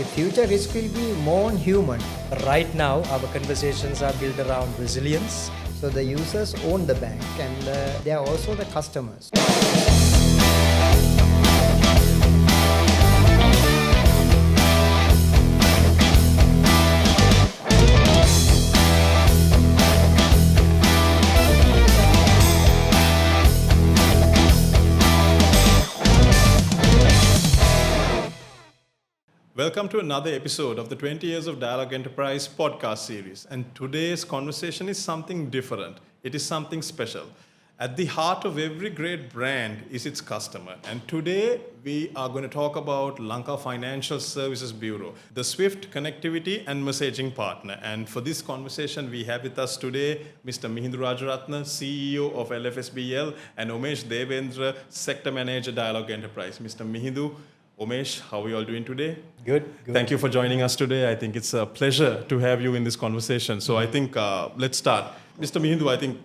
The future risk will be more human. Right now, our conversations are built around resilience. So the users own the bank and they are also the customers. Welcome to another episode of the 20 Years of Dialog Enterprise podcast series. And today's conversation is something different. It is something special. At the heart of every great brand is its customer. And today we are going to talk about Lanka Financial Services Bureau, the swift connectivity and messaging partner. And for this conversation, we have with us today Mr. Mihindu Rajaratne, CEO of LFSBL, and Omesh Devendra, Sector Manager, Dialog Enterprise. Mr. Mihindu, Omesh, how are you all doing today? Good. Thank you for joining us today. I think it's a pleasure to have you in this conversation. So I think let's start. Mr. Mihindu, I think,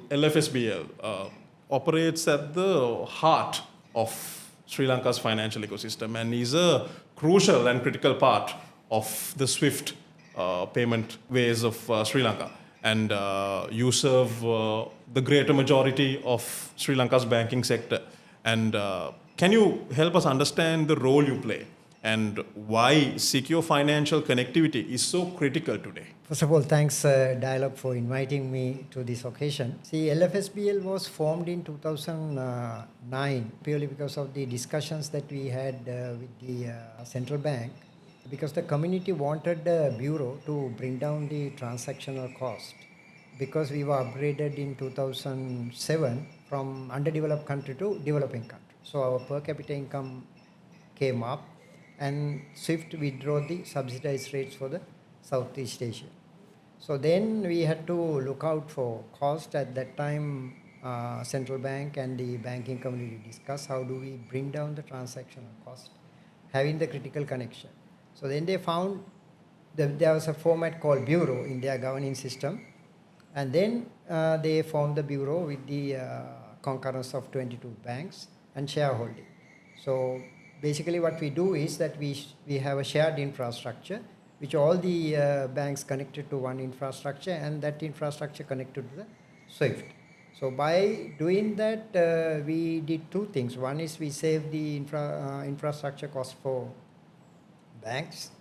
LFSBL operates at the heart of Sri Lanka's financial ecosystem and is a crucial and critical part of the swift payment ways of Sri Lanka. And you serve the greater majority of Sri Lanka's banking sector. And can you help us understand the role you play and why secure financial connectivity is so critical today? First of all, thanks Dialog for inviting me to this occasion. See, LFSBL was formed in 2009 purely because of the discussions that we had with the central bank, because the community wanted the bureau to bring down the transactional cost, because we were upgraded in 2007 from underdeveloped country to developing country. So our per capita income came up and SWIFT withdrew the subsidized rates for the Southeast Asia. So then we had to look out for cost. At that time, central bank and the banking community discussed how do we bring down the transactional cost, having the critical connection. So then they found that there was a format called bureau in their governing system. And then they formed the bureau with the concurrence of 22 banks and shareholding. So basically what we do is that we have a shared infrastructure which all the banks connected to one infrastructure, and that infrastructure connected to the SWIFT. So by doing that, we did two things. One is we saved the infrastructure cost for banks,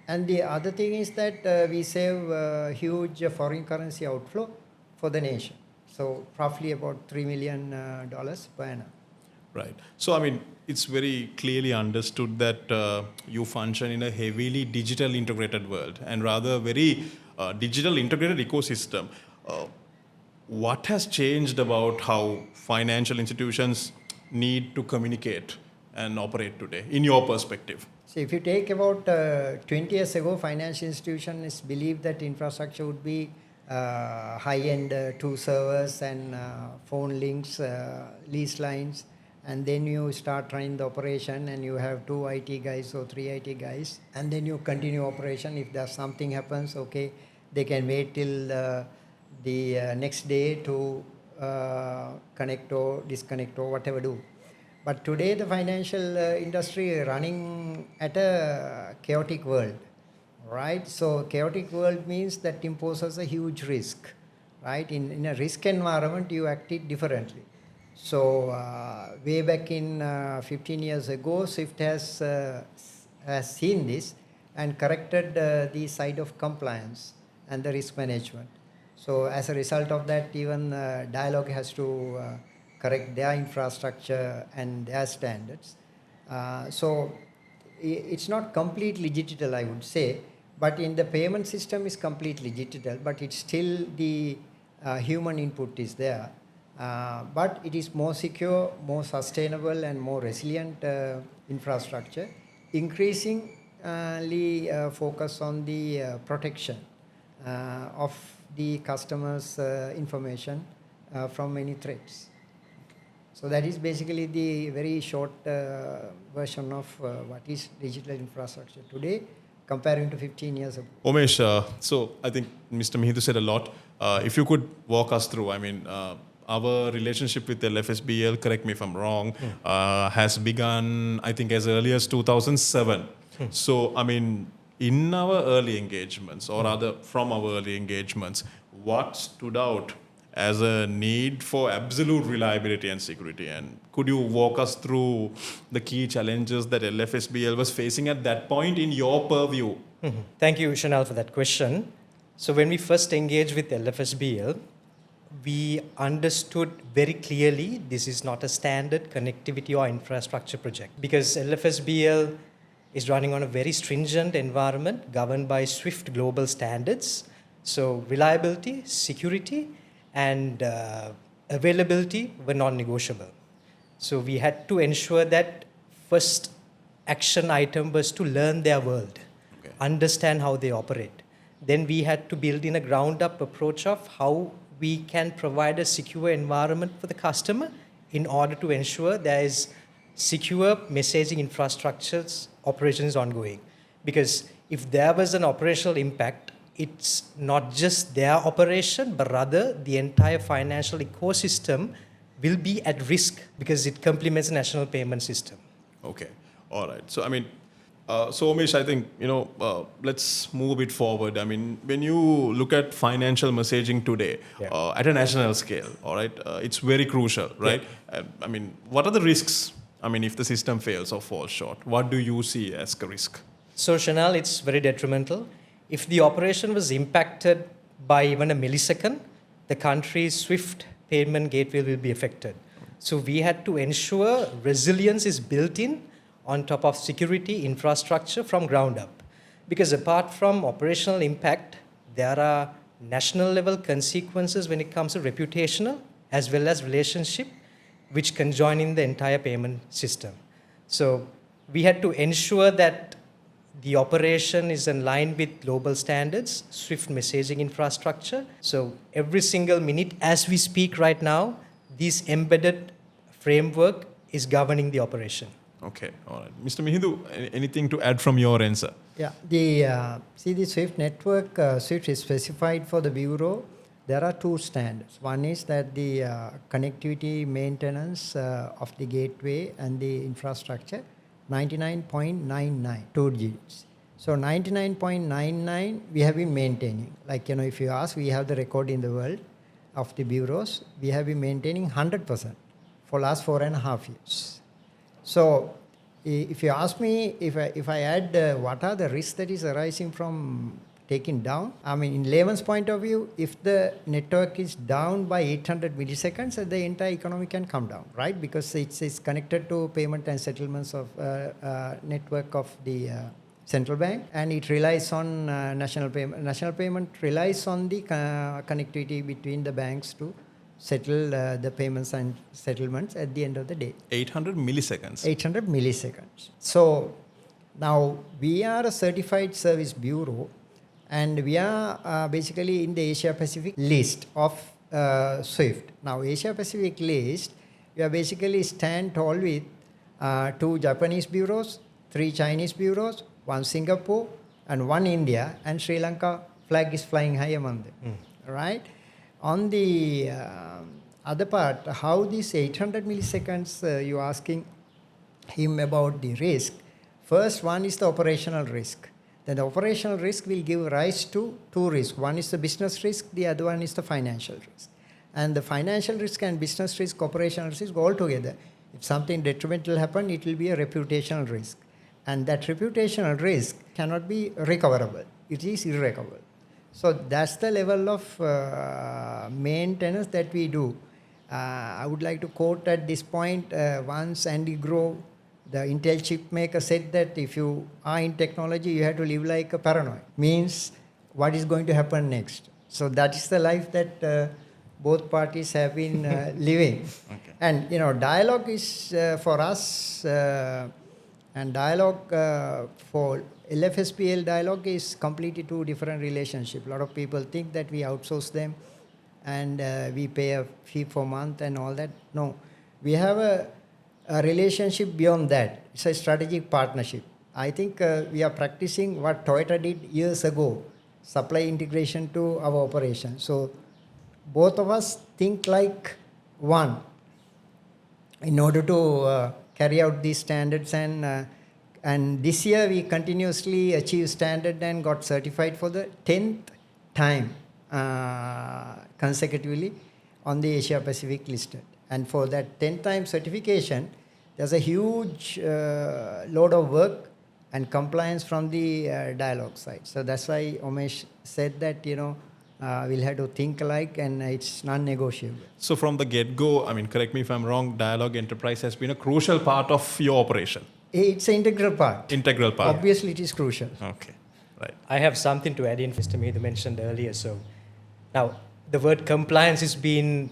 and the other thing is that we save huge foreign currency outflow for the nation. So roughly about $3 million per annum. Right. So, I mean, it's very clearly understood that you function in a heavily digital integrated world and rather very digital integrated ecosystem. What has changed about how financial institutions need to communicate and operate today, in your perspective? So if you take about 20 years ago, financial institutions believed that infrastructure would be high-end 2 servers and phone links, lease lines, and then you start running the operation and you have 2 IT guys or 3 IT guys, and then you continue operation. If there's something happens, okay, they can wait till the next day to connect or disconnect or whatever do. But today the financial industry is running at a chaotic world, right? So chaotic world means that imposes a huge risk, right? In a risk environment, you act it differently. So way back in 15 years ago, SWIFT has seen this and corrected the side of compliance and the risk management. So as a result of that, even Dialog has to correct their infrastructure and their standards. So it's not completely digital, I would say, but in the payment system is completely digital, but it's still the human input is there. But it is more secure, more sustainable and more resilient infrastructure, increasingly focus on the protection of the customer's information from any threats. So that is basically the very short version of what is digital infrastructure today comparing to 15 years ago. Omesh, so I think Mr. Mihindu said a lot. If you could walk us through, I mean, our relationship with LFSBL, correct me if I'm wrong, has begun, I think, as early as 2007. So, I mean, in our early engagements, or rather from our early engagements, what stood out as a need for absolute reliability and security? And could you walk us through the key challenges that LFSBL was facing at that point in your purview? Thank you, Chanel, for that question. So when we first engaged with LFSBL, we understood very clearly this is not a standard connectivity or infrastructure project, because LFSBL is running on a very stringent environment governed by SWIFT global standards. So reliability, security, and availability were non-negotiable. So we had to ensure that first action item was to learn their world, understand how they operate. Then we had to build in a ground-up approach of how we can provide a secure environment for the customer in order to ensure there is secure messaging infrastructures operations ongoing. Because if there was an operational impact, it's not just their operation, but rather the entire financial ecosystem will be at risk because it complements the national payment system. Okay, all right. So, I mean, so Omesh, I think, let's move a bit forward. I mean, when you look at financial messaging today at a national scale, all right, it's very crucial, right? I mean, what are the risks? I mean, if the system fails or falls short, what do you see as a risk? So, Chanel, it's very detrimental. If the operation was impacted by even a millisecond, the country's SWIFT payment gateway will be affected. So we had to ensure resilience is built in on top of security infrastructure from ground up. Because apart from operational impact, there are national level consequences when it comes to reputational as well as relationship, which can join in the entire payment system. So we had to ensure that the operation is in line with global standards, SWIFT messaging infrastructure. So every single minute as we speak right now, this embedded framework is governing the operation. Okay, all right. Mr. Mihindu, anything to add from your end, sir? Yeah, the SWIFT network, SWIFT is specified for the Bureau. There are two standards. One is that the connectivity maintenance of the gateway and the infrastructure, 99.99, 2 digits. So 99.99 we have been maintaining. Like, if you ask, we have the record in the world of the bureaus. We have been maintaining 100% for last 4.5 years. So if you ask me, if I add what are the risks that is arising from taking down, I mean, in layman's point of view, if the network is down by 800 milliseconds, the entire economy can come down, right? Because it's connected to payment and settlements of network of the central bank, and it relies on national payment. National payment relies on the connectivity between the banks to settle the payments and settlements at the end of the day. 800 milliseconds. 800 milliseconds. So now we are a certified service bureau, and we are basically in the Asia Pacific list of SWIFT. Now Asia Pacific list, we are basically stand tall with 2 Japanese bureaus, 3 Chinese bureaus, 1 Singapore, and 1 India, and Sri Lanka flag is flying high among them, right? On the other part, how these 800 milliseconds, you're asking him about the risk. First one is the operational risk. Then the operational risk will give rise to 2 risks. One is the business risk, the other one is the financial risk. And the financial risk and business risk, operational risk go all together. If something detrimental happen, it will be a reputational risk. And that reputational risk cannot be recoverable. It is irrecoverable. So that's the level of maintenance that we do. I would like to quote at this point, once Andy Grove, the Intel chip maker, said that if you are in technology, you have to live like a paranoid. Means what is going to happen next. So that is the life that both parties have been living. Okay. And dialogue is for us, and dialogue for LFSPL dialogue is completely 2 different relationships. A lot of people think that we outsource them and we pay a fee for month and all that. No, we have a relationship beyond that. It's a strategic partnership. I think we are practicing what Toyota did years ago, supply integration to our operation. So both of us think like one in order to carry out these standards and And this year we continuously achieved standard and got certified for the 10th time consecutively on the Asia Pacific listed. And for that 10th time certification, there's a huge load of work and compliance from the Dialog side. So that's why Omesh said that, we'll have to think alike and it's non-negotiable. So from the get-go, I mean, correct me if I'm wrong, Dialog Enterprise has been a crucial part of your operation. It's an integral part. Integral part. Obviously, it is crucial. Okay, right. I have something to add in, Mr. Mihindu mentioned earlier. So now the word compliance is being,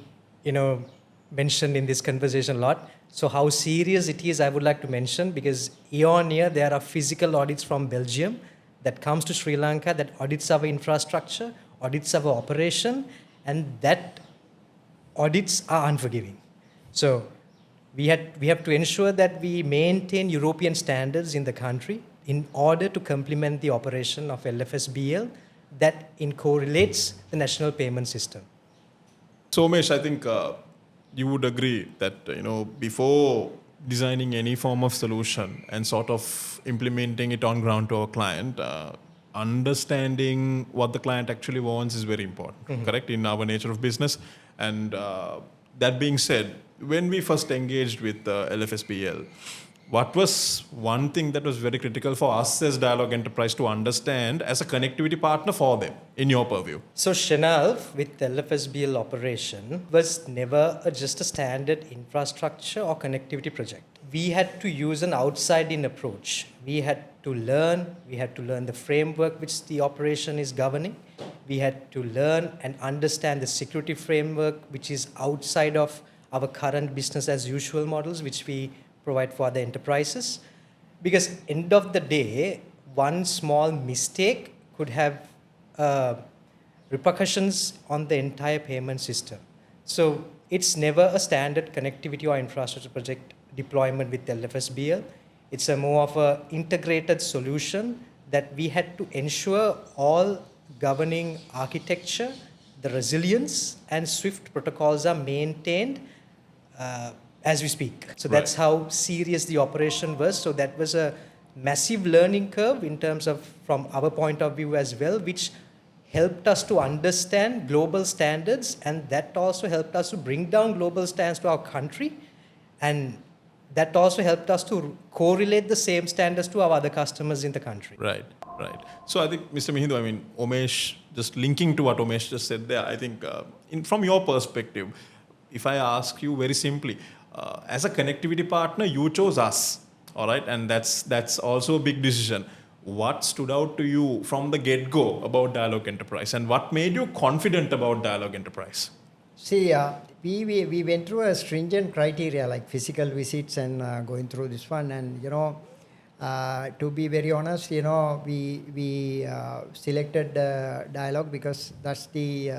mentioned in this conversation a lot. So how serious it is, I would like to mention, because year on year there are physical audits from Belgium that comes to Sri Lanka that audits our infrastructure, audits our operation, and that audits are unforgiving. So we have to ensure that we maintain European standards in the country in order to complement the operation of LFSBL that correlates the national payment system. So Umesh, I think you would agree that before designing any form of solution and sort of implementing it on ground to our client, understanding what the client actually wants is very important, correct, in our nature of business. And that being said, when we first engaged with LFSBL, what was one thing that was very critical for us as Dialog Enterprise to understand as a connectivity partner for them, in your purview? So Shenalv with LFSBL operation was never just a standard infrastructure or connectivity project. We had to use an outside-in approach. We had to learn the framework which the operation is governing. We had to learn and understand the security framework which is outside of our current business as usual models which we provide for the enterprises. Because end of the day, one small mistake could have repercussions on the entire payment system. So it's never a standard connectivity or infrastructure project deployment with LFSBL. It's a more of an integrated solution that we had to ensure all governing architecture, the resilience and SWIFT protocols are maintained as we speak. So that's how serious the operation was. So that was a massive learning curve in terms of, from our point of view as well, which helped us to understand global standards, and that also helped us to bring down global standards to our country, and that also helped us to correlate the same standards to our other customers in the country. Right. So I think, Mr. Mihindu, Omesh, just linking to what Omesh just said there, I think from your perspective, if I ask you very simply, as a connectivity partner, you chose us, all right? And that's also a big decision. What stood out to you from the get-go about Dialog Enterprise, and what made you confident about Dialog Enterprise? See, we went through a stringent criteria like physical visits and going through this one. And, to be very honest, we selected Dialog because that's the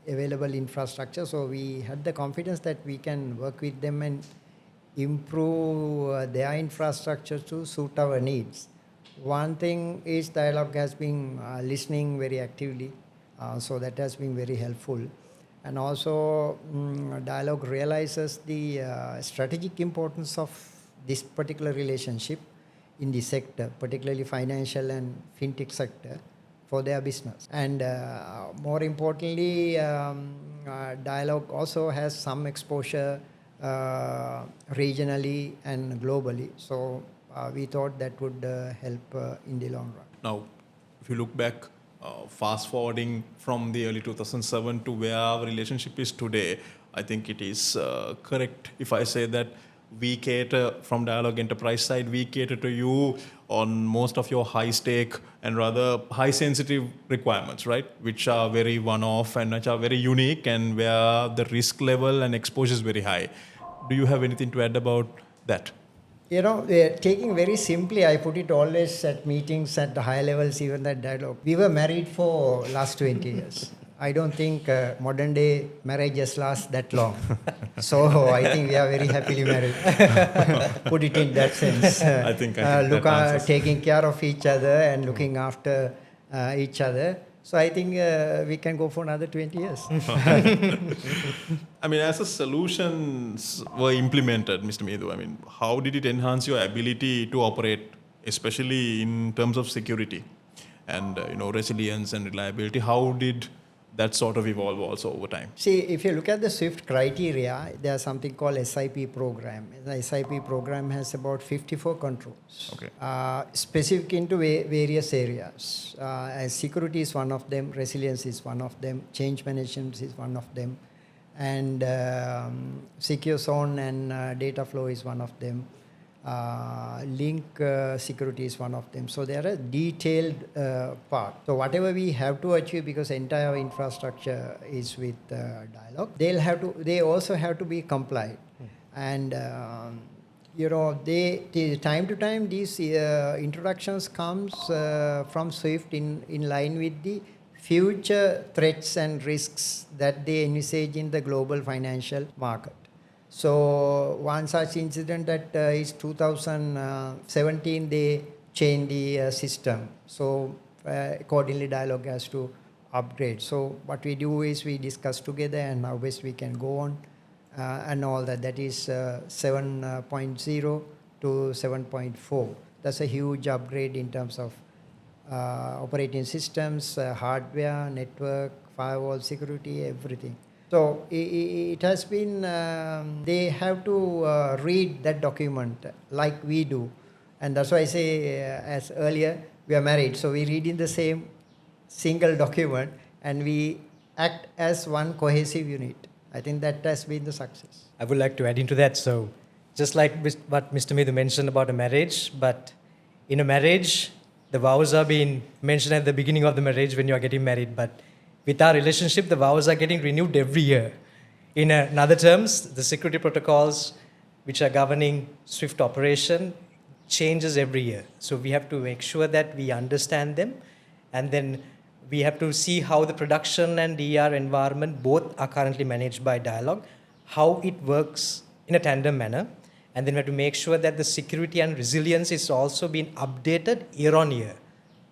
available infrastructure. So we had the confidence that we can work with them and improve their infrastructure to suit our needs. One thing is Dialog has been listening very actively, so that has been very helpful. And also Dialog realizes the strategic importance of this particular relationship in the sector, particularly financial and fintech sector, for their business. And more importantly, Dialog also has some exposure regionally and globally. So we thought that would help in the long run. Now, if you look back, fast forwarding from the early 2007 to where our relationship is today, I think it is correct if I say that we cater, from Dialog Enterprise side, we cater to you on most of your high stake and rather high sensitive requirements, right? Which are very one-off and which are very unique and where the risk level and exposure is very high. Do you have anything to add about that? Taking very simply, I put it always at meetings at the high levels, even that Dialog. We were married for last 20 years. I don't think modern day marriages last that long. So I think we are very happily married. Put it in that sense. I think taking care of each other and looking after each other. So I think we can go for another 20 years. As the solutions were implemented, Mr. Mihindu, how did it enhance your ability to operate especially in terms of security and resilience and reliability? How did that sort of evolve also over time? See, if you look at the SWIFT criteria, there's something called SIP program. The SIP program has about 54 controls, Okay. specific into various areas. As security is one of them, resilience is one of them, change management is one of them, and secure zone and data flow is one of them. Link security is one of them. So there are detailed part. So whatever we have to achieve, because entire infrastructure is with Dialog, they also have to be compliant. And the time to time these introductions comes from SWIFT in line with the future threats and risks that they envisage in the global financial market. So one such incident that is 2017, they changed the system. So accordingly, Dialog has to upgrade. So what we do is we discuss together and how best we can go on and all that. That is 7.0 to 7.4. That's a huge upgrade in terms of operating systems, hardware, network, firewall security, everything. So it has been, they have to read that document like we do. And that's why I say, as earlier, we are married. So we read in the same single document and we act as one cohesive unit. I think that has been the success. I would like to add into that. So just like what Mr. Mihindu mentioned about a marriage, but in a marriage, the vows are being mentioned at the beginning of the marriage when you are getting married. But with our relationship, the vows are getting renewed every year. In other terms, the security protocols which are governing SWIFT operation changes every year. So we have to make sure that we understand them, and then we have to see how the production and DR environment both are currently managed by Dialog, how it works in a tandem manner, and then we have to make sure that the security and resilience is also being updated year on year.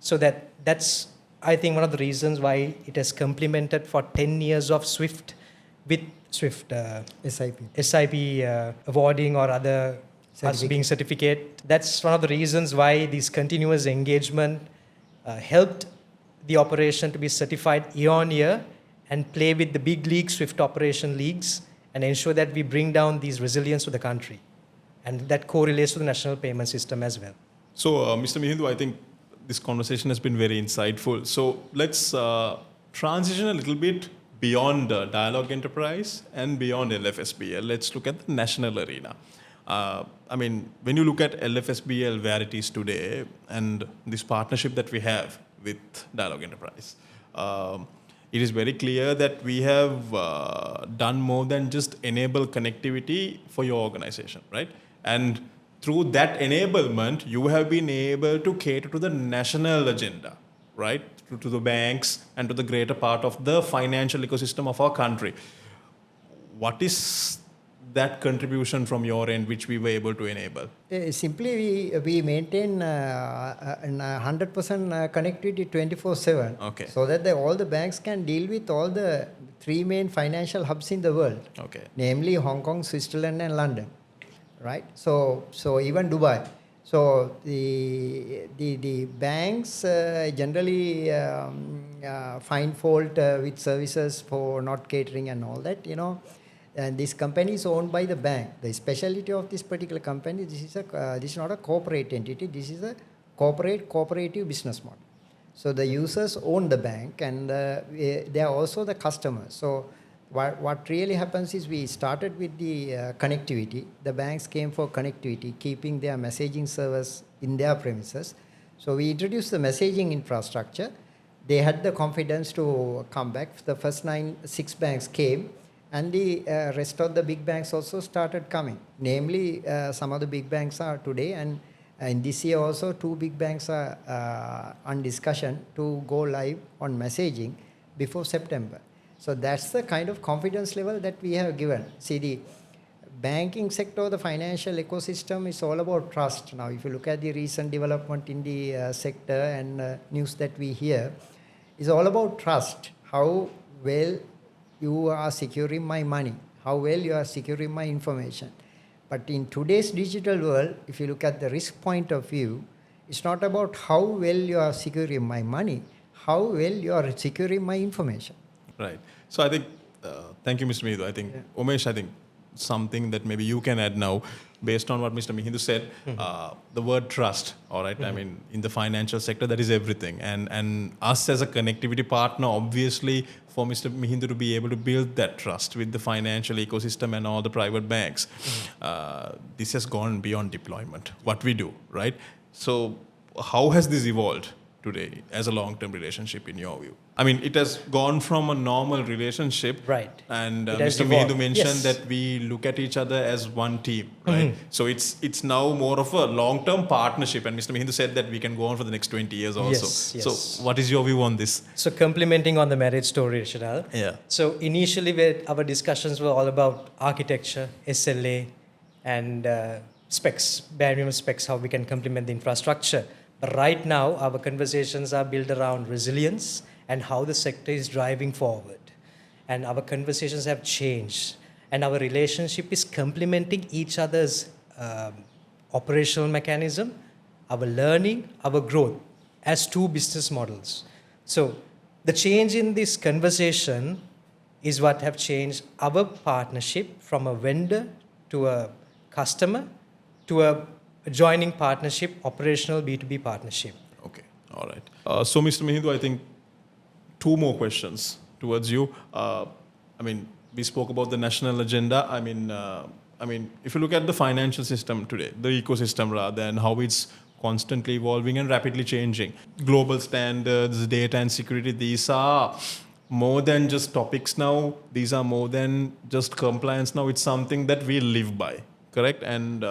So that's I think one of the reasons why it has complemented for 10 years of SWIFT with SWIFT SIP awarding or other us being certificate. That's one of the reasons why this continuous engagement helped the operation to be certified year on year and play with the big league SWIFT operation leagues and ensure that we bring down these resilience to the country. And that correlates to the national payment system as well. So, Mr. Mihindu, I think this conversation has been very insightful. So let's transition a little bit beyond Dialog Enterprise and beyond LFSBL. Let's look at the national arena. When you look at LFSBL where it is today and this partnership that we have with Dialog Enterprise, it is very clear that we have done more than just enable connectivity for your organization, right? And through that enablement, you have been able to cater to the national agenda, right? To the banks and to the greater part of the financial ecosystem of our country. What is that contribution from your end which we were able to enable? Simply, we maintain 100% connectivity 24/7. Okay. So that all the banks can deal with all the three main financial hubs in the world. Okay. Namely Hong Kong, Switzerland and London. Right? So even Dubai. So the banks generally find fault with services for not catering and all that, And this company is owned by the bank. The specialty of this particular company, this is not a corporate entity. This is a cooperative business model. So the users own the bank and they are also the customers. So what really happens is we started with the connectivity. The banks came for connectivity, keeping their messaging servers in their premises. So we introduced the messaging infrastructure. They had the confidence to come back. The first 6 banks came, and the rest of the big banks also started coming. Namely, some of the big banks are today, and in this year also 2 big banks are on discussion to go live on messaging before September. So that's the kind of confidence level that we have given. See, the banking sector, the financial ecosystem is all about trust. Now, if you look at the recent development in the sector and news that we hear, it's all about trust. How well you are securing my money, how well you are securing my information. But in today's digital world, if you look at the risk point of view, It's not about how well you are securing my money, how well you are securing my information. Right. So I think, thank you, Mr. Mihindu. I think, Omesh, I think something that maybe you can add now, based on what Mr. Mihindu said, the word trust, all right? I mean, in the financial sector, that is everything. And us as a connectivity partner, obviously, for Mr. Mihindu to be able to build that trust with the financial ecosystem and all the private banks, this has gone beyond deployment, what we do, right? So how has this evolved today as a long-term relationship in your view? I mean, it has gone from a normal relationship, Right. And It has Mr. evolved. Mihindu mentioned Yes. that we look at each other as one team, right? So it's now more of a long-term partnership, and Mr. Mihindu said that we can go on for the next 20 years also. Yes, yes. So what is your view on this? So complementing on the marriage story, Rishadal. Yeah. So initially, our discussions were all about architecture, SLA, and specs, bare minimum specs, how we can complement the infrastructure. But right now, our conversations are built around resilience and how the sector is driving forward. And our conversations have changed. And our relationship is complementing each other's operational mechanism, our learning, our growth as two business models. So the change in this conversation is what have changed our partnership from a vendor to a customer to a joining partnership, operational B2B partnership. Okay, all right. So, Mr. Mihindu, I think two more questions towards you. I mean, we spoke about the national agenda. I mean, if you look at the financial system today, the ecosystem rather, and how it's constantly evolving and rapidly changing, global standards, data and security, these are more than just topics now. These are more than just compliance now. It's something that we live by, correct? And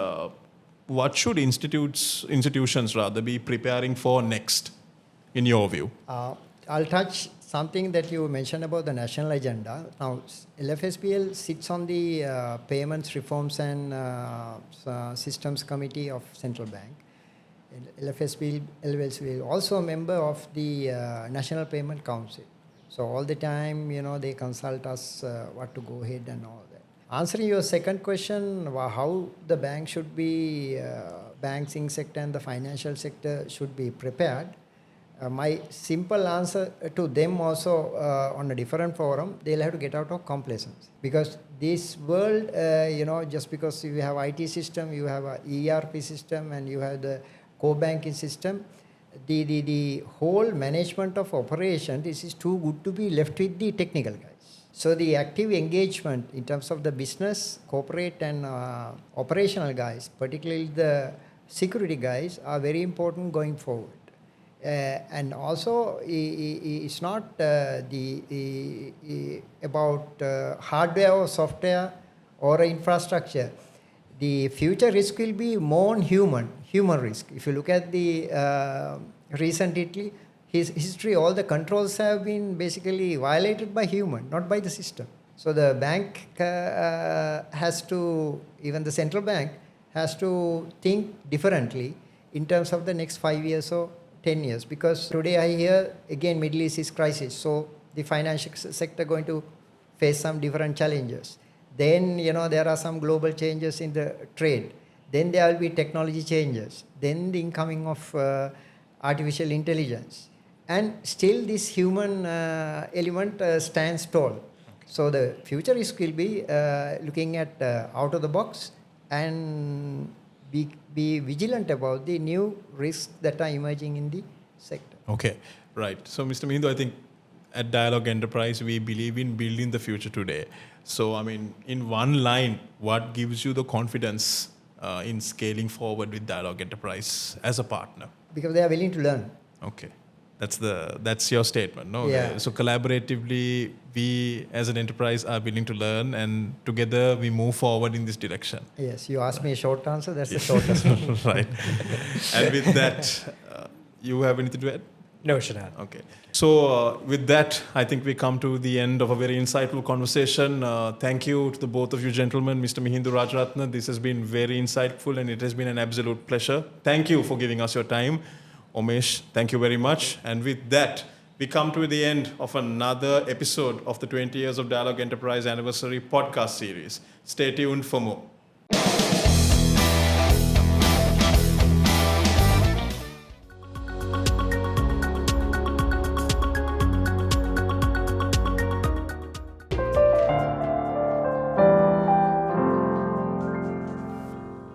what should institutions rather be preparing for next, in your view? I'll touch something that you mentioned about the national agenda. Now, LFSBL sits on the Payments Reforms and Systems Committee of Central Bank. LFSBL is also a member of the National Payment Council. So all the time, they consult us what to go ahead and all that. Answering your second question, how the bank should be, banking sector and the financial sector should be prepared. My simple answer to them also on a different forum, they'll have to get out of complacency. Because this world, just because you have IT system, you have a ERP system, and you have the core banking system, the whole management of operation, this is too good to be left with the technical guys. So the active engagement in terms of the business, corporate and operational guys, particularly the security guys, are very important going forward. And also, it's not about hardware or software or infrastructure. The future risk will be more human risk. If you look at the recent history, all the controls have been basically violated by human, not by the system. So the bank has to, even the central bank, has to think differently in terms of the next 5 years or 10 years. Because today I hear, again, Middle East is crisis. So the financial sector going to face some different challenges. Then, there are some global changes in the trade. Then there will be technology changes. Then the incoming of artificial intelligence. And still this human element stands tall. Okay. So the future risk will be looking at out of the box and be vigilant about the new risks that are emerging in the sector. Okay, right. So, Mr. Mihindu, I think at Dialog Enterprise, we believe in building the future today. So, I mean, in one line, what gives you the confidence in scaling forward with Dialog Enterprise as a partner? Because they are willing to learn. Okay. That's your statement, no? Yeah. So collaboratively, we as an enterprise are willing to learn, and together we move forward in this direction. Yes, you asked me a short answer, that's the shortest one. Right. And with that, you have anything to add? No, Shanal. Okay. So with that, I think we come to the end of a very insightful conversation. Thank you to the both of you gentlemen, Mr. Mihindu Rajaratne. This has been very insightful and it has been an absolute pleasure. Thank you for giving us your time. Omesh, thank you very much. And with that, we come to the end of another episode of the 20 Years of Dialog Enterprise Anniversary podcast series. Stay tuned for more.